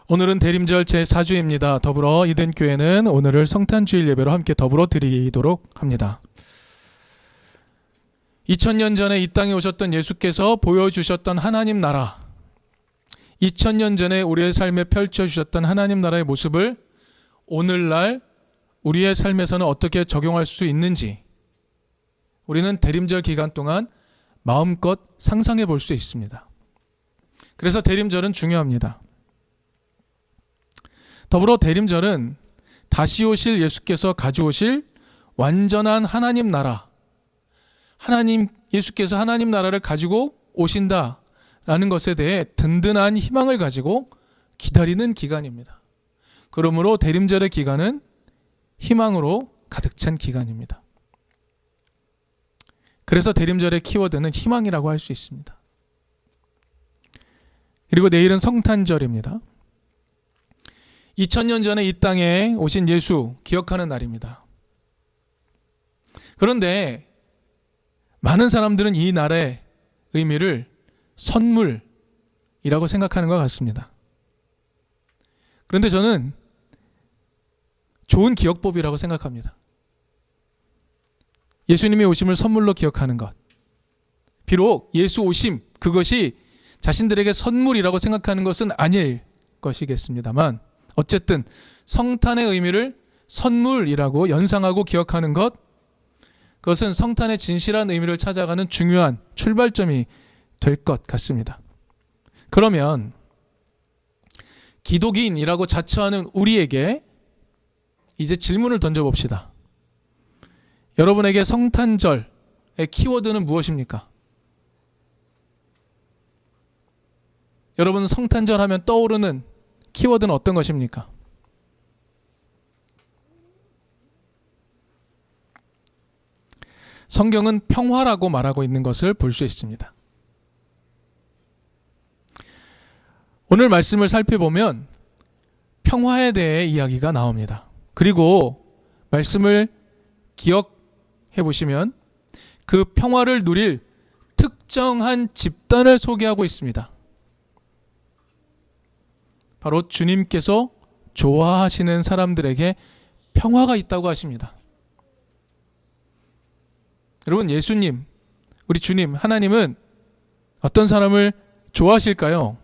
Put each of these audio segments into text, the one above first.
오늘은 대림절 제4주입니다. 더불어 이든교회는 오늘을 성탄주일 예배로 함께 더불어 드리도록 합니다. 2000년 전에 이 땅에 오셨던 예수께서 보여주셨던 하나님 나라, 2000년 전에 우리의 삶에 펼쳐주셨던 하나님 나라의 모습을 오늘날 우리의 삶에서는 어떻게 적용할 수 있는지 우리는 대림절 기간 동안 마음껏 상상해 볼 수 있습니다. 그래서 대림절은 중요합니다. 더불어 대림절은 다시 오실 예수께서 가져오실 완전한 하나님 나라, 예수께서 하나님 나라를 가지고 오신다라는 것에 대해 든든한 희망을 가지고 기다리는 기간입니다. 그러므로 대림절의 기간은 희망으로 가득 찬 기간입니다. 그래서 대림절의 키워드는 희망이라고 할 수 있습니다. 그리고 내일은 성탄절입니다. 2000년 전에 이 땅에 오신 예수 기억하는 날입니다. 그런데 많은 사람들은 이 날의 의미를 선물이라고 생각하는 것 같습니다. 그런데 저는 좋은 기억법이라고 생각합니다. 예수님의 오심을 선물로 기억하는 것. 비록 예수 오심, 그것이 자신들에게 선물이라고 생각하는 것은 아닐 것이겠습니다만 어쨌든 성탄의 의미를 선물이라고 연상하고 기억하는 것, 그것은 성탄의 진실한 의미를 찾아가는 중요한 출발점이 될 것 같습니다. 그러면 기독인이라고 자처하는 우리에게 이제 질문을 던져봅시다. 여러분에게 성탄절의 키워드는 무엇입니까? 여러분 성탄절 하면 떠오르는 키워드는 어떤 것입니까? 성경은 평화라고 말하고 있는 것을 볼 수 있습니다. 오늘 말씀을 살펴보면 평화에 대해 이야기가 나옵니다. 그리고 말씀을 기억해 보시면 그 평화를 누릴 특정한 집단을 소개하고 있습니다. 바로 주님께서 좋아하시는 사람들에게 평화가 있다고 하십니다. 여러분, 예수님, 우리 주님, 하나님은 어떤 사람을 좋아하실까요?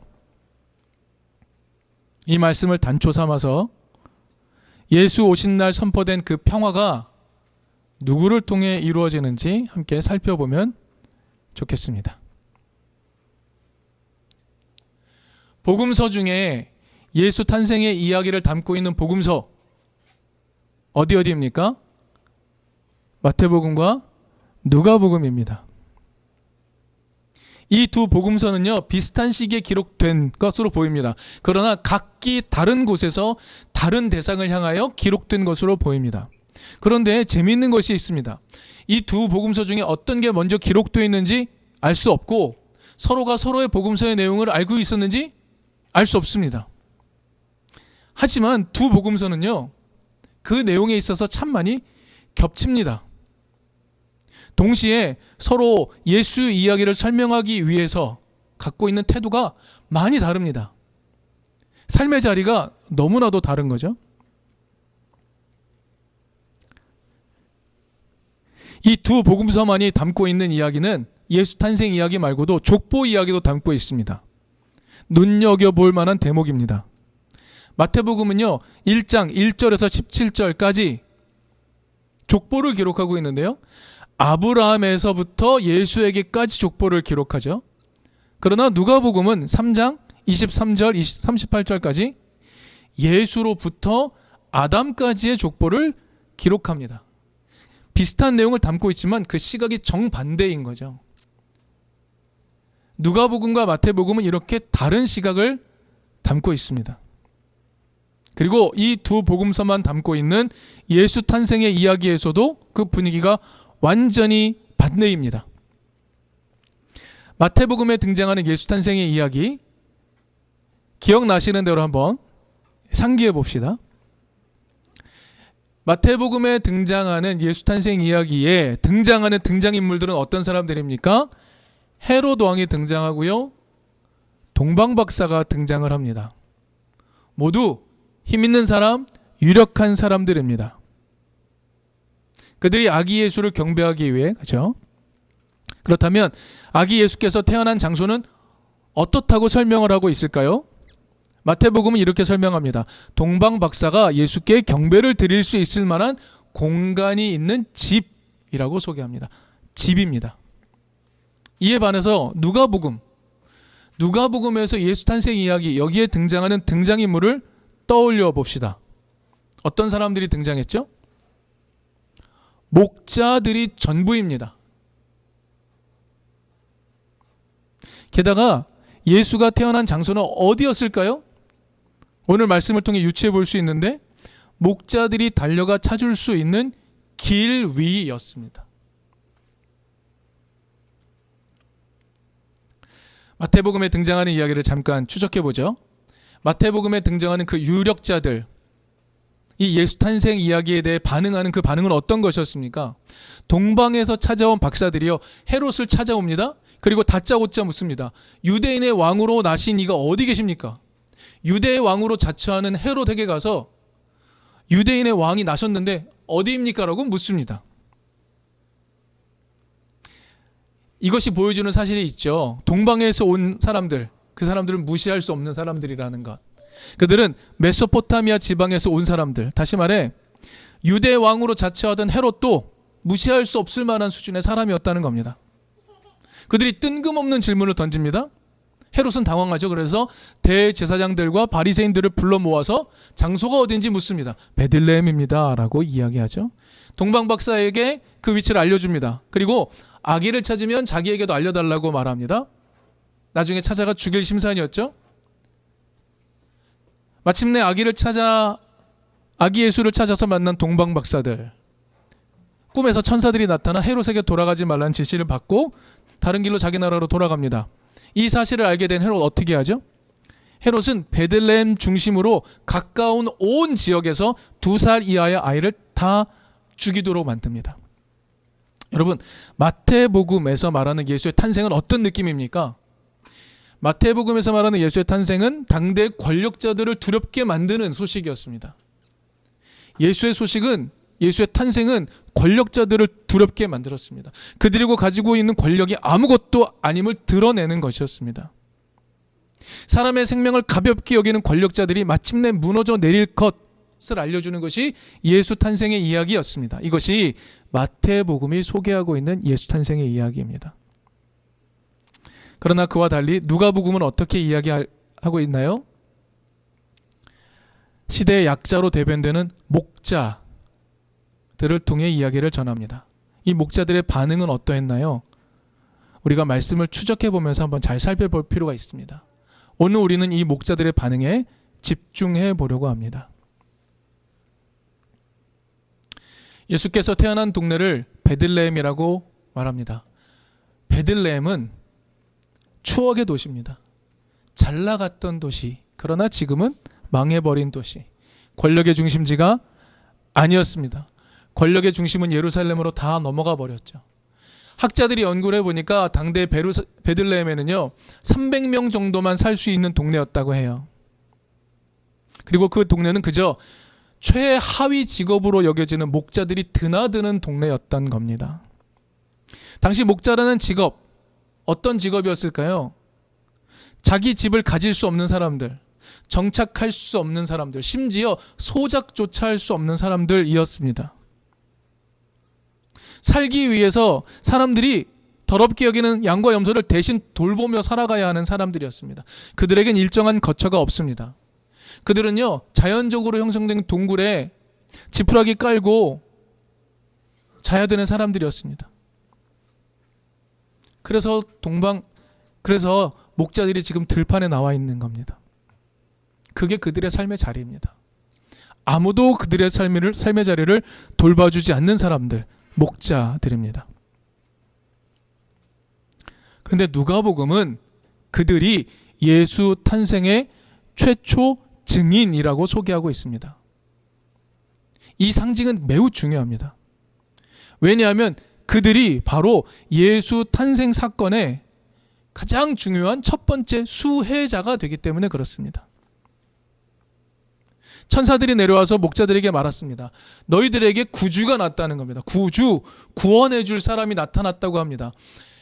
이 말씀을 단초 삼아서 예수 오신 날 선포된 그 평화가 누구를 통해 이루어지는지 함께 살펴보면 좋겠습니다. 복음서 중에 예수 탄생의 이야기를 담고 있는 복음서 어디입니까? 마태복음과 누가복음입니다. 이 두 복음서는요, 비슷한 시기에 기록된 것으로 보입니다. 그러나 각기 다른 곳에서 다른 대상을 향하여 기록된 것으로 보입니다. 그런데 재미있는 것이 있습니다. 이 두 복음서 중에 어떤 게 먼저 기록되어 있는지 알 수 없고 서로가 서로의 복음서의 내용을 알고 있었는지 알 수 없습니다. 하지만 두 복음서는요, 그 내용에 있어서 참 많이 겹칩니다. 동시에 서로 예수 이야기를 설명하기 위해서 갖고 있는 태도가 많이 다릅니다. 삶의 자리가 너무나도 다른 거죠. 이 두 복음서만이 담고 있는 이야기는 예수 탄생 이야기 말고도 족보 이야기도 담고 있습니다. 눈여겨볼 만한 대목입니다. 마태복음은요, 1장 1절에서 17절까지 족보를 기록하고 있는데요, 아브라함에서부터 예수에게까지 족보를 기록하죠. 그러나 누가복음은 3장 23절, 38절까지 예수로부터 아담까지의 족보를 기록합니다. 비슷한 내용을 담고 있지만 그 시각이 정반대인 거죠. 누가복음과 마태복음은 이렇게 다른 시각을 담고 있습니다. 그리고 이 두 복음서만 담고 있는 예수 탄생의 이야기에서도 그 분위기가 완전히 반대입니다. 마태복음에 등장하는 예수 탄생의 이야기, 기억나시는 대로 한번 상기해 봅시다. 마태복음에 등장하는 예수 탄생 이야기에 등장하는 등장인물들은 어떤 사람들입니까? 헤롯 왕이 등장하고요, 동방박사가 등장을 합니다. 모두 힘 있는 사람, 유력한 사람들입니다. 그들이 아기 예수를 경배하기 위해, 그렇죠? 그렇다면 아기 예수께서 태어난 장소는 어떻다고 설명을 하고 있을까요? 마태복음은 이렇게 설명합니다. 동방 박사가 예수께 경배를 드릴 수 있을 만한 공간이 있는 집이라고 소개합니다. 집입니다. 이에 반해서 누가복음에서 예수 탄생 이야기, 여기에 등장하는 등장인물을 떠올려 봅시다. 어떤 사람들이 등장했죠? 목자들이 전부입니다. 게다가 예수가 태어난 장소는 어디였을까요? 오늘 말씀을 통해 유추해 볼 수 있는데 목자들이 달려가 찾을 수 있는 길 위였습니다. 마태복음에 등장하는 이야기를 잠깐 추적해 보죠. 마태복음에 등장하는 그 유력자들, 이 예수 탄생 이야기에 대해 반응하는 그 반응은 어떤 것이었습니까? 동방에서 찾아온 박사들이요, 헤롯을 찾아옵니다. 그리고 다짜고짜 묻습니다. 유대인의 왕으로 나신 이가 어디 계십니까? 유대의 왕으로 자처하는 헤롯에게 가서 유대인의 왕이 나셨는데 어디입니까? 라고 묻습니다. 이것이 보여주는 사실이 있죠. 동방에서 온 사람들, 그 사람들은 무시할 수 없는 사람들이라는 것. 그들은 메소포타미아 지방에서 온 사람들, 다시 말해 유대 왕으로 자처하던 헤롯도 무시할 수 없을 만한 수준의 사람이었다는 겁니다. 그들이 뜬금없는 질문을 던집니다. 헤롯은 당황하죠. 그래서 대제사장들과 바리새인들을 불러 모아서 장소가 어딘지 묻습니다. 베들레헴입니다 라고 이야기하죠. 동방박사에게 그 위치를 알려줍니다. 그리고 아기를 찾으면 자기에게도 알려달라고 말합니다. 나중에 찾아가 죽일 심산이었죠. 마침내 아기 예수를 찾아서 만난 동방박사들, 꿈에서 천사들이 나타나 헤롯에게 돌아가지 말라는 지시를 받고 다른 길로 자기 나라로 돌아갑니다. 이 사실을 알게 된 헤롯 어떻게 하죠? 헤롯은 베들레헴 중심으로 가까운 온 지역에서 2살 이하의 아이를 다 죽이도록 만듭니다. 여러분, 마태복음에서 말하는 예수의 탄생은 어떤 느낌입니까? 마태복음에서 말하는 예수의 탄생은 당대 권력자들을 두렵게 만드는 소식이었습니다. 예수의 탄생은 권력자들을 두렵게 만들었습니다. 그들이 가지고 있는 권력이 아무것도 아님을 드러내는 것이었습니다. 사람의 생명을 가볍게 여기는 권력자들이 마침내 무너져 내릴 것을 알려주는 것이 예수 탄생의 이야기였습니다. 이것이 마태복음이 소개하고 있는 예수 탄생의 이야기입니다. 그러나 그와 달리 누가복음은 어떻게 이야기하고 있나요? 시대의 약자로 대변되는 목자들을 통해 이야기를 전합니다. 이 목자들의 반응은 어떠했나요? 우리가 말씀을 추적해 보면서 한번 잘 살펴볼 필요가 있습니다. 오늘 우리는 이 목자들의 반응에 집중해 보려고 합니다. 예수께서 태어난 동네를 베들레헴이라고 말합니다. 베들레헴은 추억의 도시입니다. 잘 나갔던 도시, 그러나 지금은 망해버린 도시, 권력의 중심지가 아니었습니다. 권력의 중심은 예루살렘으로 다 넘어가 버렸죠. 학자들이 연구를 해보니까 당대 베들레헴에는요 300명 정도만 살 수 있는 동네였다고 해요. 그리고 그 동네는 그저 최하위 직업으로 여겨지는 목자들이 드나드는 동네였던 겁니다. 당시 목자라는 직업, 어떤 직업이었을까요? 자기 집을 가질 수 없는 사람들, 정착할 수 없는 사람들, 심지어 소작조차 할 수 없는 사람들이었습니다. 살기 위해서 사람들이 더럽게 여기는 양과 염소를 대신 돌보며 살아가야 하는 사람들이었습니다. 그들에겐 일정한 거처가 없습니다. 그들은요 자연적으로 형성된 동굴에 지푸라기 깔고 자야 되는 사람들이었습니다. 그래서 목자들이 지금 들판에 나와 있는 겁니다. 그게 그들의 삶의 자리입니다. 아무도 그들의 삶의 자리를 돌봐주지 않는 사람들, 목자들입니다. 그런데 누가복음은 그들이 예수 탄생의 최초 증인이라고 소개하고 있습니다. 이 상징은 매우 중요합니다. 왜냐하면 그들이 바로 예수 탄생 사건의 가장 중요한 첫 번째 수혜자가 되기 때문에 그렇습니다. 천사들이 내려와서 목자들에게 말했습니다. 너희들에게 구주가 났다는 겁니다. 구주, 구원해 줄 사람이 나타났다고 합니다.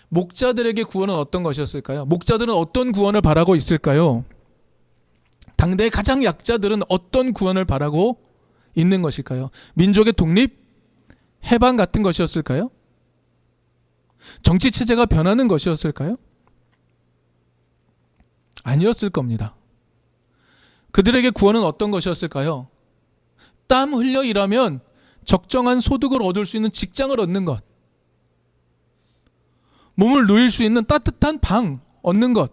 목자들에게 구원은 어떤 것이었을까요? 목자들은 어떤 구원을 바라고 있을까요? 당대의 가장 약자들은 어떤 구원을 바라고 있는 것일까요? 민족의 독립, 해방 같은 것이었을까요? 정치 체제가 변하는 것이었을까요? 아니었을 겁니다. 그들에게 구원은 어떤 것이었을까요? 땀 흘려 일하면 적정한 소득을 얻을 수 있는 직장을 얻는 것, 몸을 누일 수 있는 따뜻한 방 얻는 것,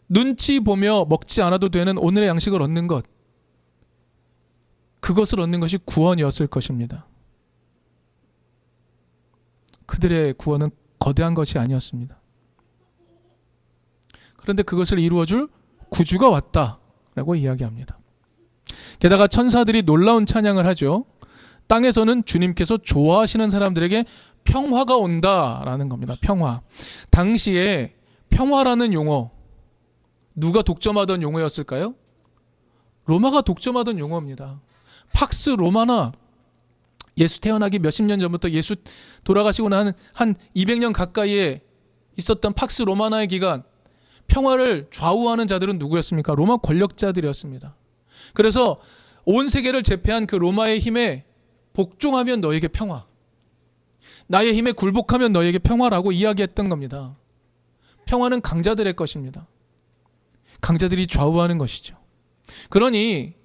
눈치 보며 먹지 않아도 되는 오늘의 양식을 얻는 것, 그것을 얻는 것이 구원이었을 것입니다. 그들의 구원은 거대한 것이 아니었습니다. 그런데 그것을 이루어줄 구주가 왔다라고 이야기합니다. 게다가 천사들이 놀라운 찬양을 하죠. 땅에서는 주님께서 좋아하시는 사람들에게 평화가 온다라는 겁니다. 평화. 당시에 평화라는 용어, 누가 독점하던 용어였을까요? 로마가 독점하던 용어입니다. 팍스 로마나, 예수 태어나기 몇십 년 전부터 예수 돌아가시고 난 한 200년 가까이에 있었던 팍스 로마나의 기간, 평화를 좌우하는 자들은 누구였습니까? 로마 권력자들이었습니다. 그래서 온 세계를 제패한 그 로마의 힘에 복종하면 너에게 평화, 나의 힘에 굴복하면 너에게 평화라고 이야기했던 겁니다. 평화는 강자들의 것입니다. 강자들이 좌우하는 것이죠. 그러니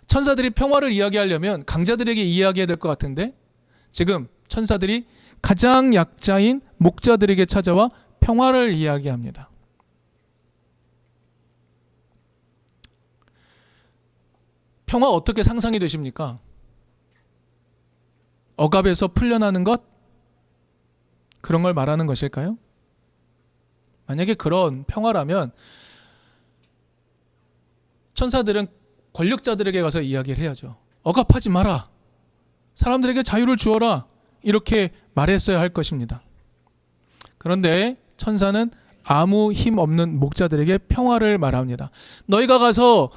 천사들이 평화를 이야기하려면 강자들에게 이야기해야 될 것 같은데, 지금 천사들이 가장 약자인 목자들에게 찾아와 평화를 이야기합니다. 평화 어떻게 상상이 되십니까? 억압에서 풀려나는 것? 그런 걸 말하는 것일까요? 만약에 그런 평화라면 천사들은 권력자들에게 가서 이야기를 해야죠. 억압하지 마라. 사람들에게 자유를 주어라. 이렇게 말했어야 할 것입니다. 그런데 천사는 아무 힘 없는 목자들에게 평화를 말합니다. 너희가 가서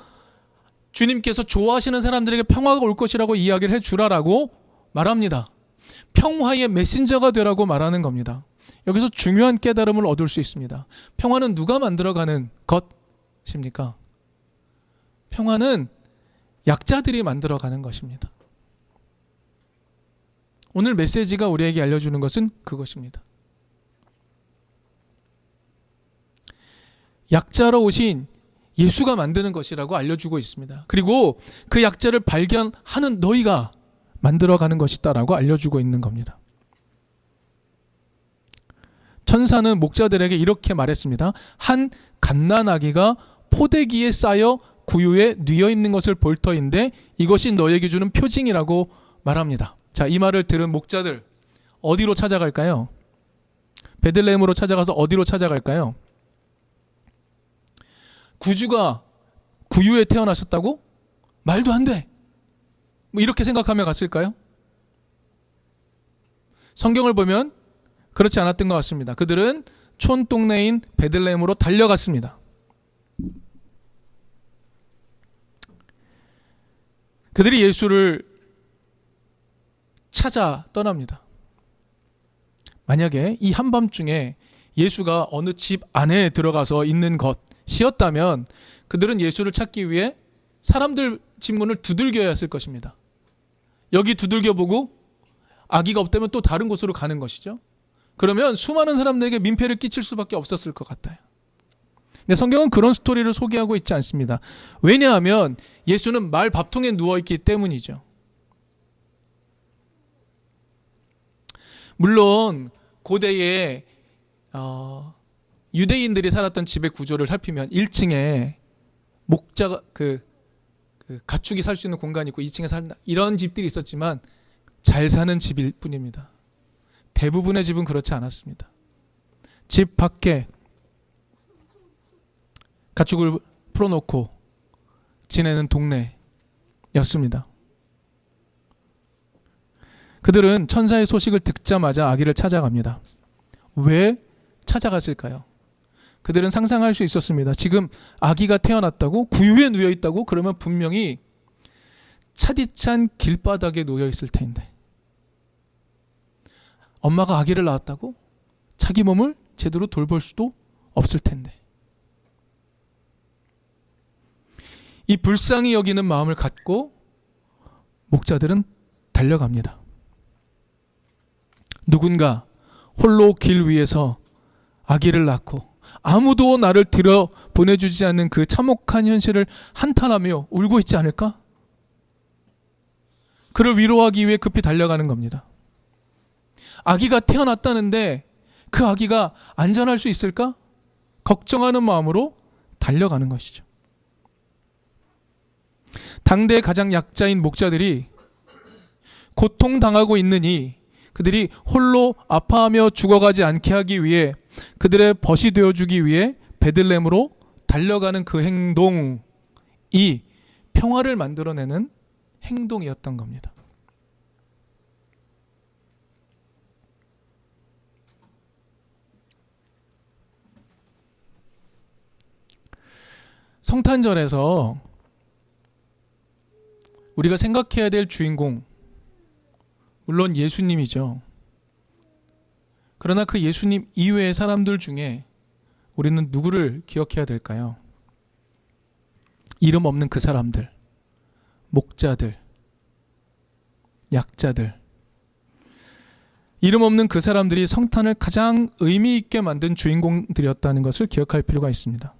주님께서 좋아하시는 사람들에게 평화가 올 것이라고 이야기를 해주라라고 말합니다. 평화의 메신저가 되라고 말하는 겁니다. 여기서 중요한 깨달음을 얻을 수 있습니다. 평화는 누가 만들어가는 것입니까? 평화는 약자들이 만들어가는 것입니다. 오늘 메시지가 우리에게 알려주는 것은 그것입니다. 약자로 오신 예수가 만드는 것이라고 알려주고 있습니다. 그리고 그 약자를 발견하는 너희가 만들어가는 것이다라고 알려주고 있는 겁니다. 천사는 목자들에게 이렇게 말했습니다. 한 갓난아기가 포대기에 쌓여 구유에 뉘어 있는 것을 볼 터인데 이것이 너에게 주는 표징이라고 말합니다. 자, 이 말을 들은 목자들 어디로 찾아갈까요? 베들레헴으로 찾아가서 어디로 찾아갈까요? 구주가 구유에 태어나셨다고? 말도 안 돼. 뭐 이렇게 생각하며 갔을까요? 성경을 보면 그렇지 않았던 것 같습니다. 그들은 촌동네인 베들레헴으로 달려갔습니다. 그들이 예수를 찾아 떠납니다. 만약에 이 한밤중에 예수가 어느 집 안에 들어가서 있는 것이었다면 그들은 예수를 찾기 위해 사람들 집 문을 두들겨야 했을 것입니다. 여기 두들겨보고 아기가 없다면 또 다른 곳으로 가는 것이죠. 그러면 수많은 사람들에게 민폐를 끼칠 수밖에 없었을 것 같아요. 근데 성경은 그런 스토리를 소개하고 있지 않습니다. 왜냐하면 예수는 말 밥통에 누워있기 때문이죠. 물론 고대에 유대인들이 살았던 집의 구조를 살피면 1층에 목자가 가축이 살 수 있는 공간이 있고 2층에 산다 이런 집들이 있었지만 잘 사는 집일 뿐입니다. 대부분의 집은 그렇지 않았습니다. 집 밖에 가축을 풀어놓고 지내는 동네였습니다. 그들은 천사의 소식을 듣자마자 아기를 찾아갑니다. 왜 찾아갔을까요? 그들은 상상할 수 있었습니다. 지금 아기가 태어났다고? 구유에 누워 있다고? 그러면 분명히 차디찬 길바닥에 놓여 있을 텐데. 엄마가 아기를 낳았다고? 자기 몸을 제대로 돌볼 수도 없을 텐데. 이 불쌍히 여기는 마음을 갖고 목자들은 달려갑니다. 누군가 홀로 길 위에서 아기를 낳고 아무도 나를 들여 보내주지 않는 그 참혹한 현실을 한탄하며 울고 있지 않을까? 그를 위로하기 위해 급히 달려가는 겁니다. 아기가 태어났다는데 그 아기가 안전할 수 있을까? 걱정하는 마음으로 달려가는 것이죠. 당대의 가장 약자인 목자들이 고통당하고 있느니 그들이 홀로 아파하며 죽어가지 않게 하기 위해 그들의 벗이 되어주기 위해 베들레헴으로 달려가는 그 행동이 평화를 만들어내는 행동이었던 겁니다. 성탄절에서 우리가 생각해야 될 주인공, 물론 예수님이죠. 그러나 그 예수님 이외의 사람들 중에 우리는 누구를 기억해야 될까요? 이름 없는 그 사람들, 목자들, 약자들. 이름 없는 그 사람들이 성탄을 가장 의미 있게 만든 주인공들이었다는 것을 기억할 필요가 있습니다.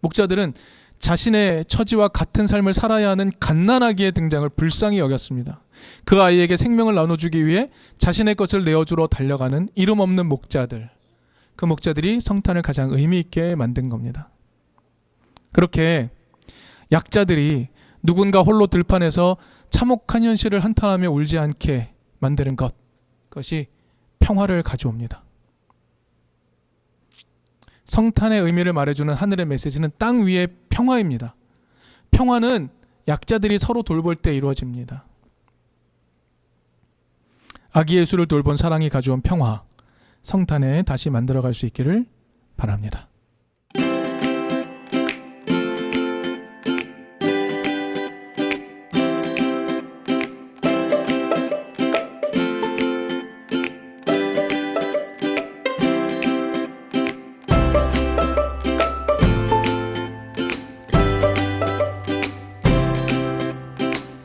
목자들은 자신의 처지와 같은 삶을 살아야 하는 갓난아기의 등장을 불쌍히 여겼습니다. 그 아이에게 생명을 나눠주기 위해 자신의 것을 내어주러 달려가는 이름 없는 목자들. 그 목자들이 성탄을 가장 의미 있게 만든 겁니다. 그렇게 약자들이 누군가 홀로 들판에서 참혹한 현실을 한탄하며 울지 않게 만드는 것, 그것이 평화를 가져옵니다. 성탄의 의미를 말해주는 하늘의 메시지는 땅 위의 평화입니다. 평화는 약자들이 서로 돌볼 때 이루어집니다. 아기 예수를 돌본 사랑이 가져온 평화, 성탄에 다시 만들어갈 수 있기를 바랍니다.